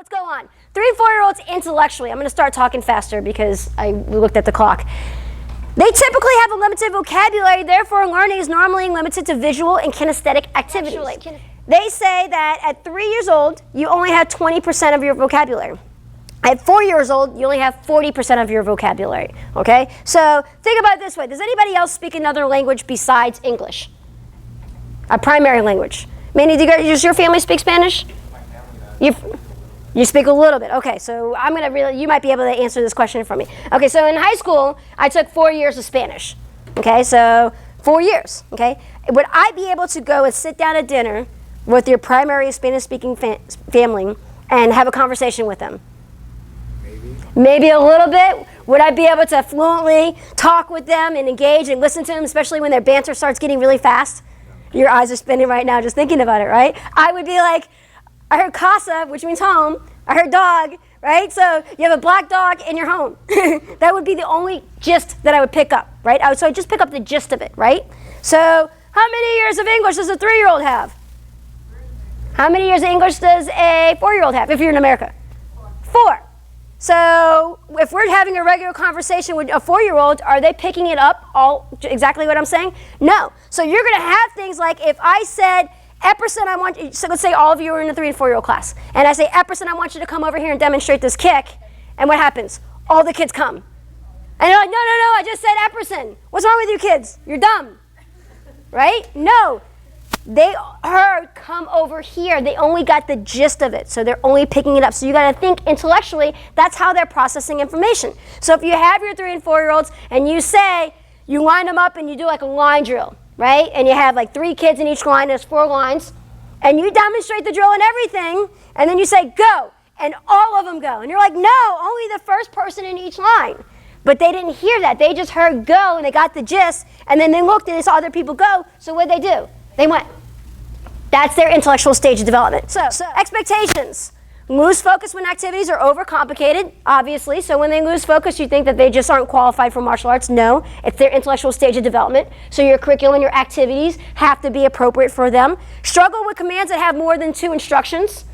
Let's go on. 3 and 4-year-olds intellectually. I'm going to start talking faster because we looked at the clock. They typically have a limited vocabulary, therefore learning is normally limited to visual and kinesthetic activities. They say that at 3 years old, you only have 20% of your vocabulary. At 4 years old, you only have 40% of your vocabulary, okay? So think about it this way. Does anybody else speak another language besides English? A primary language. Manny, does your family speak Spanish? My family does. You speak a little bit. Okay, so you might be able to answer this question for me. Okay, so in high school, I took 4 years of Spanish. Okay, so 4 yeyears, okay? Would I be able to go and sit down at dinner with your primary Spanish-speaking family and have a conversation with them? Maybe a little bit. Would I be able to fluently talk with them and engage and listen to them, especially when their banter starts getting really fast? Your eyes are spinning right now just thinking about it, right? I would be like, I heard casa, which means home. I heard dog, right? So you have a black dog in your home. That would be the only gist that I would pick up, right? So I just pick up the gist of it, right? So how many years of English does a 3-year-old have? How many years of English does a 4-year-old have if you're in America? 4. So if we're having a regular conversation with a 4-year-old, are they picking it up exactly what I'm saying? No. So you're going to have things like if I said, Epperson, so let's say all of you are in a 3 and 4-year-old class, and I say, Epperson, I want you to come over here and demonstrate this kick, and what happens? All the kids come. And they're like, no, I just said Epperson. What's wrong with you kids? You're dumb, right? No. They heard, come over here. They only got the gist of it, so they're only picking it up. So you got to think intellectually. That's how they're processing information. So if you have your 3 and 4-year-olds and you say, you line them up and you do like a line drill, right? And you have like 3 kids in each line, there's 4 lines, and you demonstrate the drill and everything, and then you say, go, and all of them go. And you're like, no, only the first person in each line. But they didn't hear that. They just heard go, and they got the gist, and then they looked and they saw other people go, so what'd they do? They went. That's their intellectual stage of development. So expectations. Lose focus when activities are overcomplicated, obviously. So when they lose focus, you think that they just aren't qualified for martial arts. No, it's their intellectual stage of development. So your curriculum, your activities have to be appropriate for them. Struggle with commands that have more than 2 instructions.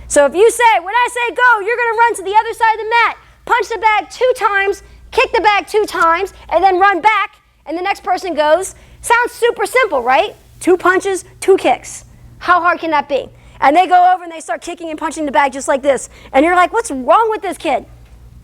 So if you say, when I say go, you're going to run to the other side of the mat, punch the bag 2 times, kick the bag 2 times, and then run back, and the next person goes. Sounds super simple, right? 2 punches, 2 kicks. How hard can that be? And they go over and they start kicking and punching the bag just like this. And you're like, what's wrong with this kid?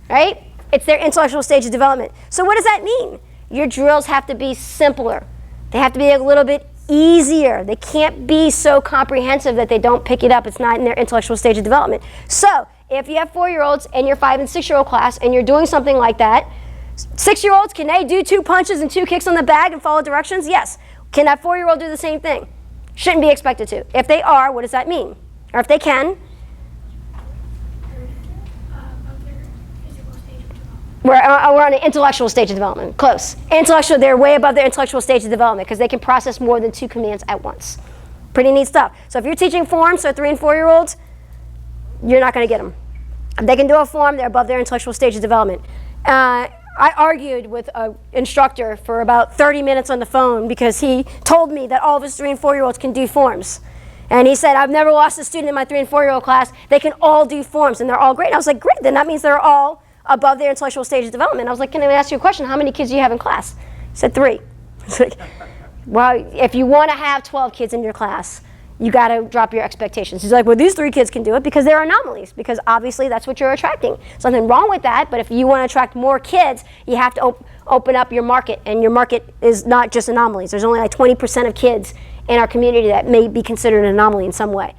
Right? It's their intellectual stage of development. So what does that mean? Your drills have to be simpler. They have to be a little bit easier. They can't be so comprehensive that they don't pick it up. It's not in their intellectual stage of development. So if you have 4-year-olds in your 5 and 6-year-old class and you're doing something like that, 6-year-olds, can they do 2 punches and 2 kicks on the bag and follow directions? Yes. Can that 4-year-old do the same thing? Shouldn't be expected to. If they are, what does that mean? Or if they can? We're on an intellectual stage of development. Close. Intellectual, they're way above their intellectual stage of development because they can process more than 2 commands at once. Pretty neat stuff. So if you're teaching forms to 3 and 4-year-olds, you're not going to get them. If they can do a form, they're above their intellectual stage of development. I argued with an instructor for about 30 minutes on the phone because he told me that all of his 3 and 4-year-olds can do forms. And he said, I've never lost a student in my 3 and 4-year-old class. They can all do forms, and they're all great. And I was like, great, then that means they're all above their intellectual stage of development. I was like, can I ask you a question? How many kids do you have in class? He said 3. It's like, well, if you want to have 12 kids in your class, you got to drop your expectations. He's like, well, these 3 kids can do it because they're anomalies, because obviously that's what you're attracting. There's nothing wrong with that, but if you want to attract more kids, you have to open up your market, and your market is not just anomalies. There's only like 20% of kids in our community that may be considered an anomaly in some way.